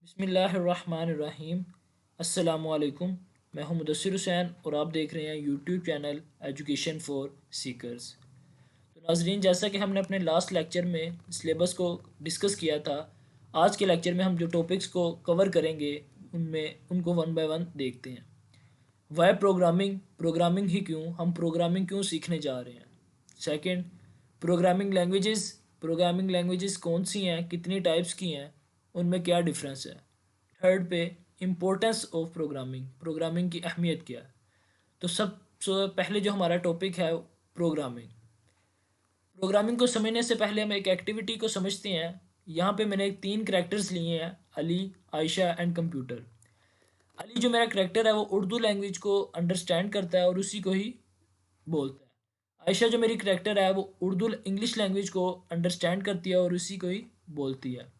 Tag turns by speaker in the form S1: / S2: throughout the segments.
S1: बिस्मिल्लाहिर्रहमानिर्रहीम। अस्सलामुअलैकुम। मैं हूं मुदस्सिर हुसैन और आप देख रहे हैं YouTube channel education for seekers. तो नाजरीन, जैसा कि हमने अपने लास्ट लेक्चर में सिलेबस को डिस्कस किया था, आज के लेक्चर में हम जो टॉपिक्स को कवर करेंगे उनमें उनको वन बाय वन देखते हैं। वाई प्रोग्रामिंग, प्रोग्रामिंग ही क्यों, हम प्रोग्रामिंग क्यों सीखने जा रहे हैं। Second, programming languages, programming languages कौन सी हैं, कितनी टाइप्स की हैं, उनमें क्या डिफरेंस है। थर्ड पे, इम्पोर्टेंस ऑफ प्रोग्रामिंग, प्रोग्रामिंग की अहमियत क्या है। तो सबसे पहले जो हमारा टॉपिक है प्रोग्रामिंग। प्रोग्रामिंग को समझने से पहले हम एक एक्टिविटी को समझते हैं। यहाँ पे मैंने 3 करैक्टर्स लिए हैं, अली, आयशा एंड कंप्यूटर। अली जो मेरा करैक्टर है वो उर्दू लैंग्वेज को अंडरस्टैंड करता है और उसी को ही बोलता है। आयशा जो मेरी करैक्टर है वो उर्दू इंग्लिश लैंग्वेज को अंडरस्टैंड करती है और उसी को ही बोलती है।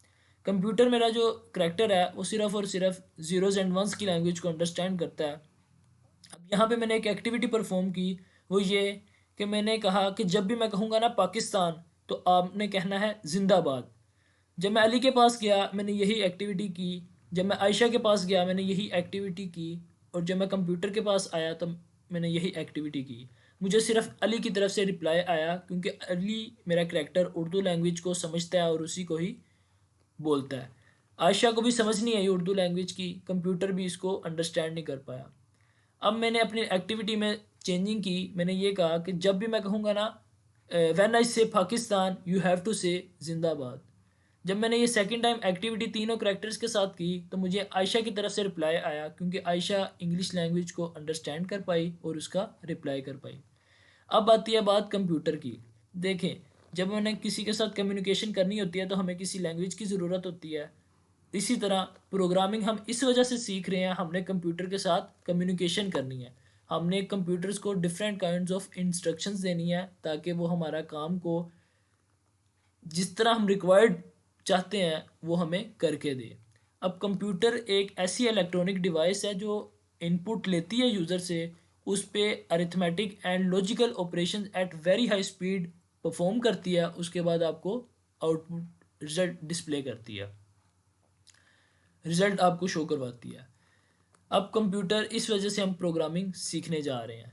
S1: कंप्यूटर मेरा जो करैक्टर है वो सिर्फ और सिर्फ ज़ीरोज़ एंड वंस की लैंग्वेज को अंडरस्टैंड करता है। अब यहाँ पे मैंने एक एक्टिविटी परफॉर्म की, वो ये कि मैंने कहा कि जब भी मैं कहूँगा ना पाकिस्तान, तो आपने कहना है जिंदाबाद। जब मैं अली के पास गया मैंने यही एक्टिविटी की, जब मैं आयशा के पास गया मैंने यही एक्टिविटी की, और जब मैं कंप्यूटर के पास आया तब मैंने यही एक्टिविटी की। मुझे सिर्फ अली की तरफ से रिप्लाई आया क्योंकि अली मेरा करैक्टर उर्दू लैंग्वेज को समझता है और उसी को ही बोलता है। आयशा को भी समझ नहीं आई उर्दू लैंग्वेज की, कंप्यूटर भी इसको अंडरस्टैंड नहीं कर पाया। अब मैंने अपनी एक्टिविटी में चेंजिंग की, मैंने ये कहा कि जब भी मैं कहूँगा ना व्हेन आई से पाकिस्तान यू हैव टू से जिंदाबाद। जब मैंने ये सेकंड टाइम एक्टिविटी तीनों करैक्टर्स के साथ की तो मुझे आयशा की तरफ से रिप्लाई आया क्योंकि आयशा इंग्लिश लैंग्वेज को अंडरस्टैंड कर पाई और उसका रिप्लाई कर पाई। अब आती है बात कंप्यूटर की। देखें, जब हमें किसी के साथ कम्युनिकेशन करनी होती है तो हमें किसी लैंग्वेज की ज़रूरत होती है। इसी तरह प्रोग्रामिंग हम इस वजह से सीख रहे हैं, हमने कंप्यूटर के साथ कम्युनिकेशन करनी है। हमने कंप्यूटर्स को डिफरेंट काइंड्स ऑफ इंस्ट्रक्शंस देनी है ताकि वो हमारा काम को जिस तरह हम रिक्वायर्ड चाहते हैं वो हमें करके दे। अब कंप्यूटर एक ऐसी इलेक्ट्रॉनिक डिवाइस है जो इनपुट लेती है यूज़र से, उस पे arithmetic and logical operation at very high speed perform करती है, उसके बाद आपको आउटपुट रिजल्ट डिस्प्ले करती है, रिजल्ट आपको शो करवाती है। अब कंप्यूटर, इस वजह से हम प्रोग्रामिंग सीखने जा रहे हैं।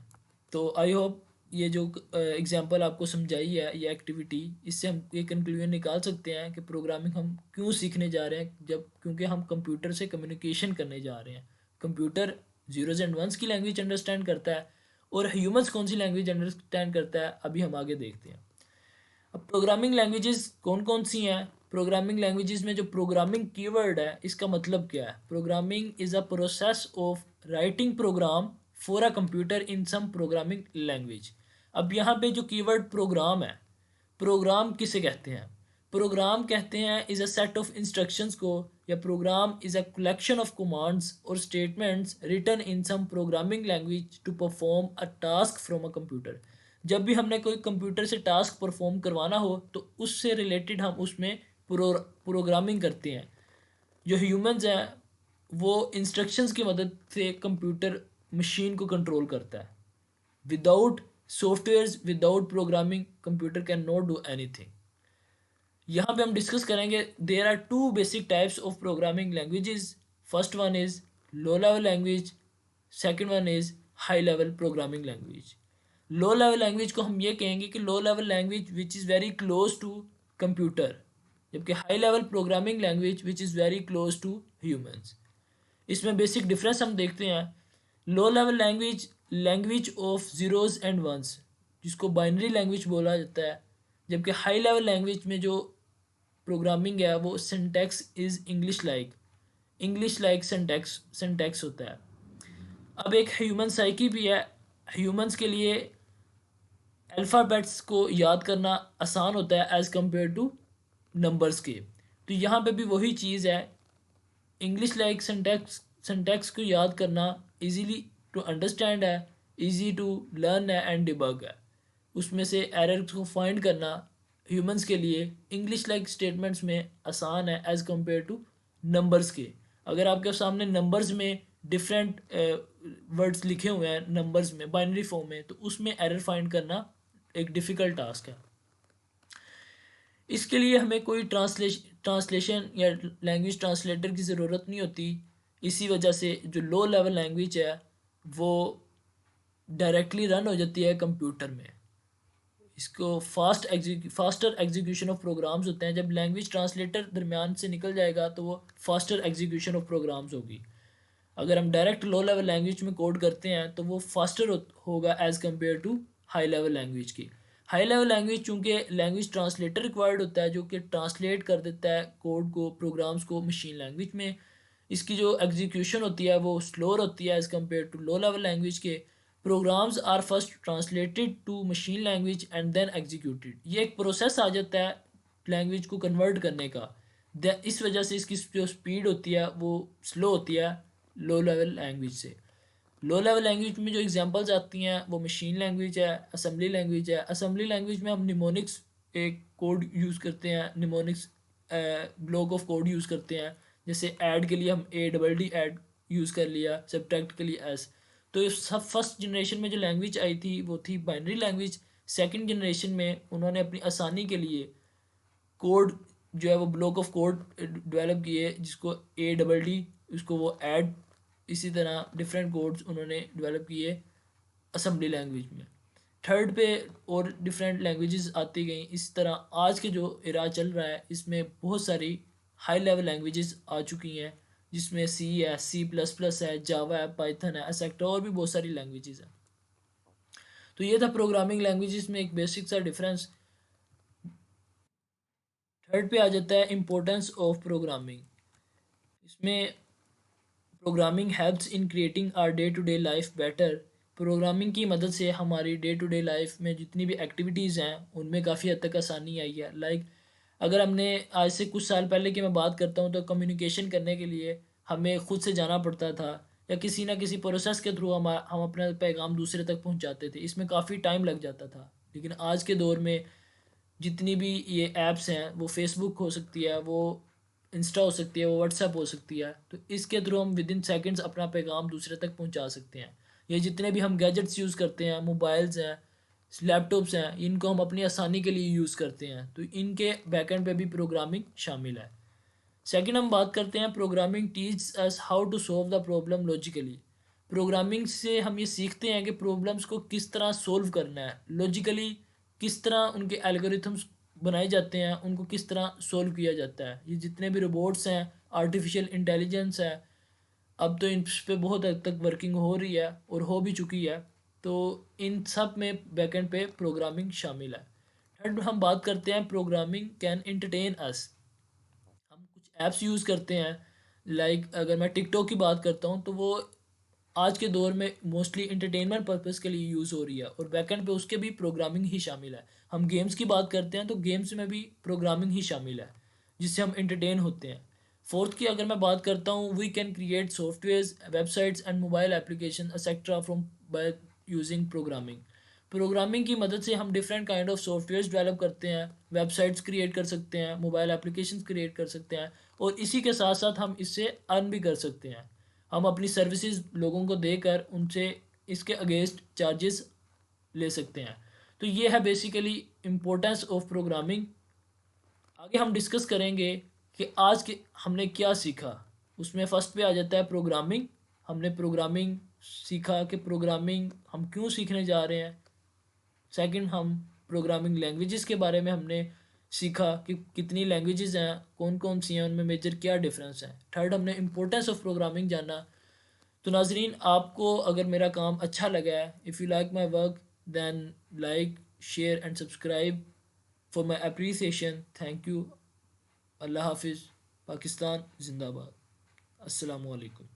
S1: तो आई होप ये जो एग्जांपल आपको समझाई है, ये एक्टिविटी, इससे हम ये कंक्लूजन निकाल सकते हैं कि प्रोग्रामिंग हम क्यों सीखने जा रहे हैं, जब क्योंकि हम कंप्यूटर से कम्युनिकेशन करने जा रहे हैं। कंप्यूटर ज़ीरोज़ एंड वंस की लैंग्वेज अंडरस्टैंड करता है और ह्यूमंस कौन सी लैंग्वेज अंडरस्टैंड करता है, अभी हम आगे देखते हैं। अब प्रोग्रामिंग लैंग्वेजेस कौन कौन सी हैं। प्रोग्रामिंग लैंग्वेजेस में जो प्रोग्रामिंग कीवर्ड है इसका मतलब क्या है। Programming is a process of writing program for a computer in some programming language. अब यहाँ पे जो कीवर्ड प्रोग्राम है, प्रोग्राम किसे कहते हैं। प्रोग्राम कहते हैं is a set of instructions को, या program is a collection of commands और statements written in some programming language to perform a task from a computer. जब भी हमने कोई कंप्यूटर से टास्क परफॉर्म करवाना हो तो उससे रिलेटेड हम उसमें प्रोग्रामिंग करते हैं। जो ह्यूमंस हैं वो इंस्ट्रक्शंस की मदद से कंप्यूटर मशीन को कंट्रोल करता है। Without softwares, without programming, computer can not do anything. यहाँ पे हम डिस्कस करेंगे there are two basic types of programming languages. First one is low level language, second one is high level programming language. Low level language को हम ये कहेंगे कि low level language which is very close to computer, जबकि high level programming language which is very close to humans. इसमें basic difference हम देखते हैं। Low level language, language of zeros and ones, जिसको बाइनरी लैंग्वेज बोला जाता है, जबकि हाई लेवल लैंग्वेज में जो प्रोग्रामिंग है वो syntax is English like syntax होता है। अब एक ह्यूमन साइकी भी है। ह्यूमंस के लिए अल्फ़ाबेट्स को याद करना आसान होता है एज़ कम्पेयर टू नंबर्स के। तो यहाँ पे भी वही चीज़ है, इंग्लिश लाइक सिंटैक्स को याद करना इजीली टू अंडरस्टैंड है, इजी टू लर्न है एंड डिबग है। उसमें से एरर्स को फाइंड करना ह्यूमंस के लिए इंग्लिश लाइक स्टेटमेंट्स में आसान है एज़ कम्पेयर टू नंबर्स के। अगर आपके सामने नंबर्स में डिफरेंट वर्ड्स लिखे हुए हैं नंबर्स में, बाइनरी फॉर्म में, तो उसमें एरर फाइंड करना एक डिफ़िकल्ट टास्क है। इसके लिए हमें कोई ट्रांसलेशन या लैंग्वेज ट्रांसलेटर की ज़रूरत नहीं होती। इसी वजह से जो लो लेवल लैंग्वेज है वो डायरेक्टली रन हो जाती है कंप्यूटर में। इसको फास्टर एग्जीक्यूशन ऑफ प्रोग्राम्स होते हैं। जब लैंग्वेज ट्रांसलेटर दरमियान से निकल जाएगा तो वो फास्टर एग्जीक्यूशन ऑफ प्रोग्राम्स होगी। अगर हम डायरेक्ट लो लेवल लैंग्वेज में कोड करते हैं तो वो फास्टर होगा as compare to high level language की। हाई लेवल लैंग्वेज चूँकि लैंग्वेज ट्रांसलेटर रिक्वायर्ड होता है जो कि ट्रांसलेट कर देता है कोड को, प्रोग्राम्स को मशीन लैंग्वेज में। इसकी जो एग्जीक्यूशन होती है वो स्लोअर होती है as compare to low level language के। Programs are first translated to machine language and then executed. ये एक प्रोसेस आ जाता है लैंग्वेज को कन्वर्ट करने का। इस वजह से इसकी जो स्पीड होती है वो स्लो होती है लो लेवल लैंग्वेज से। लो लेवल लैंग्वेज में जो एग्जांपल्स आती हैं वो मशीन लैंग्वेज है, असेंबली लैंग्वेज है। असेंबली लैंग्वेज में हम निमोनिक्स एक कोड यूज़ करते हैं, mnemonics block of code use करते हैं। जैसे ऐड के लिए हम ADD ऐड यूज़ कर लिया, सब्ट्रैक्ट के लिए एस। तो ये सब फर्स्ट जनरेशन में जो लैंग्वेज आई थी वो थी बाइनरी लैंग्वेज। सेकंड जनरेशन में उन्होंने अपनी आसानी के लिए कोड जो है वो ब्लॉक ऑफ कोड डेवलप किए जिसको ADD, उसको वो ऐड, इसी तरह डिफरेंट कोड्स उन्होंने डेवलप किए असेंबली लैंग्वेज में। थर्ड पे और डिफरेंट लैंग्वेजेस आती गई। इस तरह आज के जो इरा चल रहा है इसमें बहुत सारी हाई लेवल लैंग्वेजेस आ चुकी हैं जिसमें सी है, C++ है, जावा है, पाइथन है, एसेक्ट्रा और भी बहुत सारी लैंग्वेजेस हैं। तो ये था प्रोग्रामिंग लैंग्वेजेस में एक बेसिक सा डिफरेंस। थर्ड पे आ जाता है इम्पोर्टेंस ऑफ प्रोग्रामिंग। इसमें programming helps in creating our day to day life better. Programming की मदद से हमारी डे टू डे लाइफ में जितनी भी एक्टिविटीज़ हैं उनमें काफ़ी हद तक आसानी आई है। लाइक अगर हमने आज से कुछ साल पहले की मैं बात करता हूँ तो कम्युनिकेशन करने के लिए हमें खुद से जाना पड़ता था या किसी ना किसी प्रोसेस के थ्रू हम अपना पैगाम दूसरे तक पहुँचाते थे। इसमें काफ़ी टाइम लग जाता था। लेकिन आज के दौर में जितनी भी ये ऐप्स हैं, वो फेसबुक हो सकती है, वो इंस्टा हो सकती है, वो व्हाट्सएप हो सकती है, तो इसके थ्रू हम विद इन सेकेंड्स अपना पैगाम दूसरे तक पहुंचा सकते हैं। ये जितने भी हम गैजेट्स यूज़ करते हैं, मोबाइल्स हैं, लैपटॉप्स हैं, इनको हम अपनी आसानी के लिए यूज़ करते हैं, तो इनके बैकएंड पे भी प्रोग्रामिंग शामिल है। सेकंड हम बात करते हैं programming teach us how to solve the problem logically. Programming से हम ये सीखते हैं कि प्रॉब्लम्स को किस तरह सोल्व करना है लॉजिकली, किस तरह उनके एल्गोरिथम्स बनाए जाते हैं, उनको किस तरह सोल्व किया जाता है। ये जितने भी रोबोट्स हैं, आर्टिफिशियल इंटेलिजेंस है, अब तो इन पे बहुत हद तक वर्किंग हो रही है और हो भी चुकी है। तो इन सब में बैकएंड पे प्रोग्रामिंग शामिल है। थर्ड हम बात करते हैं प्रोग्रामिंग कैन एंटरटेन अस। हम कुछ ऐप्स यूज़ करते हैं, लाइक अगर मैं टिकटॉक की बात करता हूँ तो वो आज के दौर में मोस्टली इंटरटेनमेंट पर्पज़ के लिए यूज़ हो रही है और बैकएंड पे उसके भी प्रोग्रामिंग ही शामिल है। हम गेम्स की बात करते हैं तो गेम्स में भी प्रोग्रामिंग ही शामिल है जिससे हम इंटरटेन होते हैं। फोर्थ की अगर मैं बात करता हूँ, we can create softwares, websites and mobile application etcetera from by using programming. Programming की मदद से हम different kind of softwares develop करते हैं, वेबसाइट्स क्रिएट कर सकते हैं, मोबाइल एप्लीकेशंस क्रिएट कर सकते हैं और इसी के साथ साथ हम इससे अर्न भी कर सकते हैं। हम अपनी सर्विसेज लोगों को देकर उनसे इसके अगेंस्ट चार्जेस ले सकते हैं। तो ये है बेसिकली इम्पोर्टेंस ऑफ प्रोग्रामिंग। आगे हम डिस्कस करेंगे कि आज के हमने क्या सीखा। उसमें फर्स्ट पे आ जाता है प्रोग्रामिंग। हमने प्रोग्रामिंग सीखा कि प्रोग्रामिंग हम क्यों सीखने जा रहे हैं। सेकंड हम प्रोग्रामिंग लैंग्वेजेस के बारे में हमने सीखा कि कितनी लैंग्वेजेस हैं, कौन कौन सी हैं, उनमें मेजर क्या डिफरेंस है। थर्ड हमने इम्पोर्टेंस ऑफ प्रोग्रामिंग जाना। तो नाजरीन, आपको अगर मेरा काम अच्छा लगा है, if you like my work, then like, share and subscribe for my appreciation. Thank you. अल्लाह हाफिज़। पाकिस्तान जिंदाबाद। अस्सलामु अलैकुम।